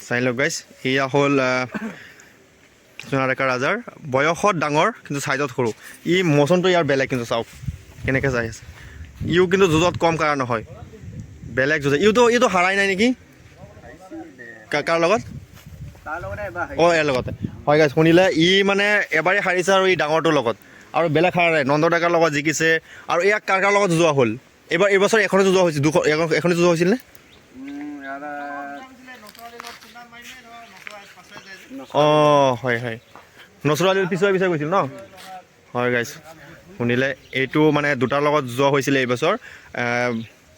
চাই লওক গাইজ এয়া হ'ল সোণাডেকা ৰাজাৰ বয়সত ডাঙৰ কিন্তু চাইজত সৰু ই মোচনটো ইয়াৰ বেলেগ কিন্তু চাওক কেনেকৈ চাই আছে ইও কিন্তু যুঁজত কম কাৰ নহয় বেলেগ যুঁজে ইওতো হাৰাই নাই নেকি কাৰ লগত অঁ ইয়াৰ লগতে হয় গাইজ শুনিলে ই মানে এবাৰেই হাৰিছে আৰু ই ডাঙৰটোৰ লগত আৰু বেলেগ হাৰা নাই নন্দ ডেকাৰ লগত জিকিছে আৰু ইয়াক কাৰ লগত যুঁজোৱা হ'ল এইবছৰ এখনে যুঁজোৱা হৈছিল এখনে যুঁজোৱা হৈছিল নে অঁ হয় হয় নচৰা পিছুৱাই গৈছিল ন হয় গাইজ শুনিলে এইটো মানে দুটাৰ লগত যোৱা হৈছিলে এইবছৰ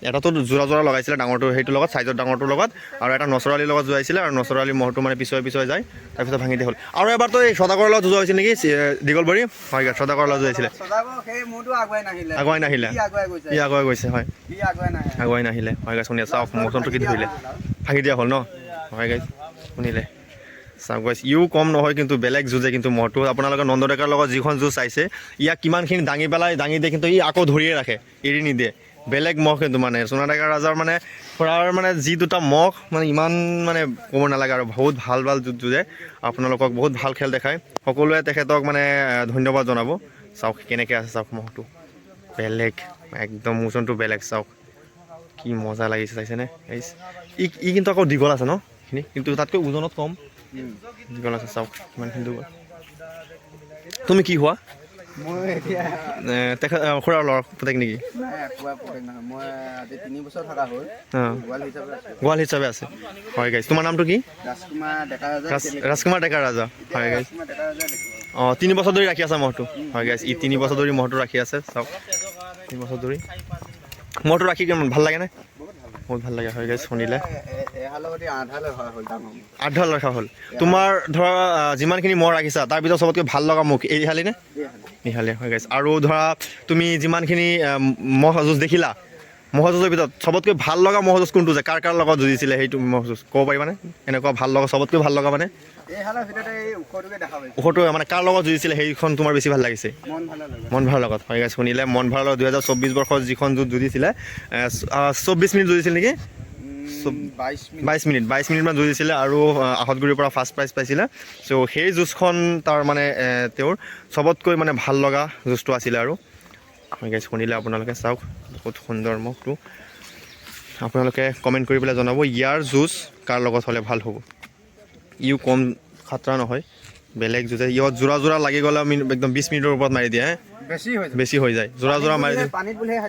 এটাতো যোৰা লগাইছিলে ডাঙৰটো সেইটোৰ লগত চাইজৰ ডাঙৰটোৰ লগত আৰু এটা নচৰালিৰ লগত যোৱাইছিলে আৰু নচৰালি মহটো মানে পিছুৱাই যায় তাৰপিছত ভাঙি দিয়া হ'ল আৰু এবাৰতো এই সদাগৰৰ লগত যোৱা হৈছিল নেকি দীঘলবৰী হয় গাইজ সদাগৰৰ লগত যোৱাইছিলে আগুৱাই নাহিলে ই আগুৱাই গৈছে হয় আগুৱাই নাহিলে হয় গাইজ শুনি চাওক মোচনটো কি ধৰিলে ভাঙি দিয়া হ'ল ন হয় গাইজ শুনিলে চাওক গাইজ ইও কম নহয় কিন্তু বেলেগ যুঁজে কিন্তু মহটো আপোনালোকে নন্দ ডেকাৰ লগত যিখন যুঁজ চাইছে ইয়াক কিমানখিনি দাঙি দিয়ে কিন্তু ই আকৌ ধৰিয়ে ৰাখে এৰি নিদিয়ে বেলেগ মহ কিন্তু মানে সোণাডেকা ৰাজাৰ মানে খুৰাৰ মানে যি দুটা মহ মানে ইমান মানে ক'ব নালাগে আৰু বহুত ভাল যুঁজে আপোনালোকক বহুত ভাল খেল দেখায় সকলোৱে তেখেতক মানে ধন্যবাদ জনাব চাওক কেনেকৈ আছে চাওক মহটো বেলেগ একদম মোচনটো বেলেগ চাওক কি মজা লাগিছে চাইছেনে ই কিন্তু আকৌ দীঘল আছে ন এইখিনি কিন্তু তাতকৈ ওজনত কম দীঘল আছে চাওক কিমানখিনি দীঘল তুমি কি হোৱা তেখেত খুৰাৰ ল'ৰা পুতেক নেকি গোৱাল হিচাপে আছে হয় গাইজ তোমাৰ নামটো কি ৰাজকুমাৰ ডেকা ৰাজা হয় গাইজ অঁ 3 বছৰ ধৰি ৰাখি আছে মহটো হয় গাইজ ই 3 বছৰ ধৰি মহটো ৰাখি আছে চাওক 3 বছৰ ধৰি মহটো ৰাখি কিমান ভাল লাগেনে বহুত ভাল লাগে হয় গাইজ শুনিলে 8 ৰখা হ'ল তোমাৰ ধৰা যিমানখিনি মহ ৰাখিছা তাৰ ভিতৰত চবতকৈ ভাল লগা মুখ এইহালি নে নিহালি হয় গাইজ আৰু ধৰা তুমি যিমানখিনি মহ যুঁজ দেখিলা মহ যুঁজৰ ভিতৰত চবতকৈ ভাল লগা মহ যুঁজ কোনটো যে কাৰ লগত যুঁজিছিলে সেইটো মহ যুঁজ ক'ব পাৰিবানে এনেকুৱা ভাল লগা চবতকৈ ভাল লগা মানে ওখটো মানে কাৰ লগত যুঁজিছিলে সেইখন তোমাৰ বেছি ভাল লাগিছে মন ভালৰ লগত হয় গাইজ শুনিলে মন ভালৰ লগত 2024 বৰ্ষত যিখন যুঁজ যুঁজিছিলে 24 মিনিট যুঁজিছিল নেকি 22 মিনিটমান যুঁজিছিলে আৰু আহতগুৰিৰ পৰা ফাৰ্ষ্ট প্ৰাইজ পাইছিলে চ' সেই যুঁজখন তাৰ মানে তেওঁৰ চবতকৈ মানে ভাল লগা যুঁজটো আছিলে আৰু হয় গাইজ শুনিলে আপোনালোকে চাওক বহুত সুন্দৰ মহটো আপোনালোকে কমেণ্ট কৰি পেলাই জনাব ইয়াৰ যুঁজ কাৰ লগত হ'লে ভাল হ'ব ইও কম খাতৰা নহয় বেলেগ যুঁজে ইহঁত যোৰা লাগি গ'লে আমি একদম 20 মিনিটৰ ওপৰত মাৰি দিয়ে বেছি হৈ যায় যোৰা মাৰি দিয়ে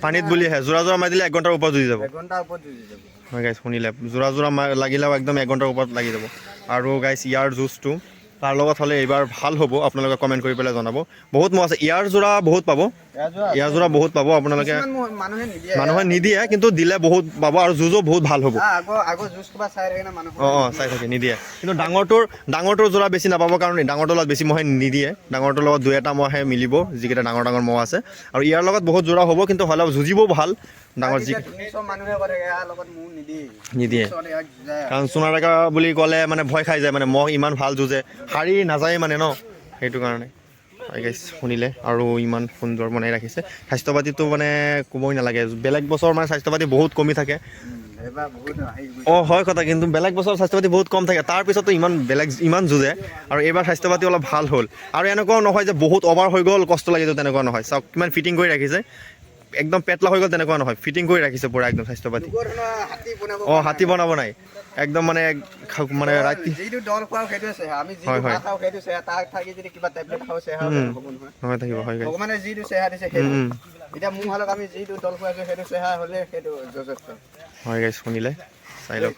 পানীত বুলি আহে যোৰা মাৰি দিলে 1 ঘণ্টাৰ ওপৰত যুঁজি যাব হয় গাইজ শুনিলে যোৰা লাগিলেও একদম 1 ঘণ্টাৰ ওপৰত লাগি যাব আৰু গাইজ ইয়াৰ যুঁজটো তাৰ লগত হ'লে এইবাৰ ভাল হ'ব আপোনালোকে কমেণ্ট কৰি পেলাই জনাব বহুত মহ আছে ইয়াৰ যোৰা বহুত পাব আপোনালোকে মানুহে নিদিয়ে কিন্তু দিলে বহুত পাব আৰু যুঁজো বহুত ভাল হ'ব চাই থাকে নিদিয়ে কিন্তু ডাঙৰটোৰ যোৰা বেছি নাপাব কাৰণ ডাঙৰটোৰ লগত বেছি মহে নিদিয়ে ডাঙৰটোৰ লগত 2-এটা মহে মিলিব যিকেইটা ডাঙৰ মহ আছে আৰু ইয়াৰ লগত বহুত যোৰা হ'ব কিন্তু হ'লেও যুঁজিবও ভাল ডাঙৰ যি নিদিয়ে কাৰণ সোণাডেকা বুলি ক'লে মানে ভয় খাই যায় মানে মহ ইমান ভাল যুঁজে হাৰি নাযায় মানে ন সেইটো কাৰণে হয় গাইজ শুনিলে আৰু ইমান সুন্দৰ বনাই ৰাখিছে স্বাস্থ্য পাতিটো মানে ক'বই নালাগে বেলেগ বছৰ মানে স্বাস্থ্য পাতি বহুত কমি থাকে অঁ হয় কথা কিন্তু বেলেগ বছৰ স্বাস্থ্য পাতি বহুত কম থাকে তাৰপিছতো ইমান যুঁজে আৰু এইবাৰ স্বাস্থ্য পাতি অলপ ভাল হ'ল আৰু এনেকুৱাও নহয় যে বহুত অভাৰ হৈ গ'ল কষ্ট লাগিছে তেনেকুৱা নহয় চাওক কিমান ফিটিং কৰি ৰাখিছে একদম পেটলা হৈ গ'ল তেনেকুৱা নহয় ফিটিং কৰি ৰাখিছে পূৰা একদম স্বাস্থ্য পাতি অঁ হাতী বনাব নাই একদম মানে ৰাতি হয় থাকিব হয় হয় গাইজ শুনিলে চাই লওক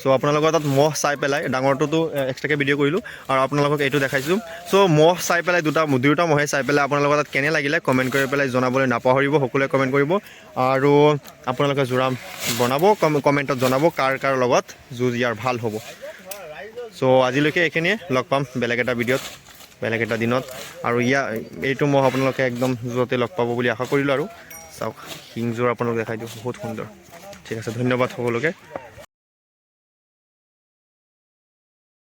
চ' আপোনালোকৰ তাত মহ চাই পেলাই ডাঙৰটোতো এক্সট্ৰাকৈ ভিডিঅ' কৰিলোঁ আৰু আপোনালোকক এইটো দেখাইছোঁ চ' মহ চাই পেলাই দুয়োটা মহে চাই পেলাই আপোনালোকৰ তাত কেনে লাগিলে কমেণ্ট কৰি পেলাই জনাবলৈ নাপাহৰিব সকলোৱে কমেণ্ট কৰিব আৰু আপোনালোকে যোৰা বনাব কমেণ্টত জনাব কাৰ লগত যুঁজ ইয়াৰ ভাল হ'ব চ' আজিলৈকে এইখিনিয়ে লগ পাম বেলেগ এটা ভিডিঅ'ত বেলেগ এটা দিনত আৰু এইটো মহ আপোনালোকে একদম য'তে লগ পাব বুলি আশা কৰিলোঁ আৰু চাওক শিংযোৰ আপোনালোকে দেখাই দিওঁ বহুত সুন্দৰ ঠিক আছে ধন্যবাদ সকলোকে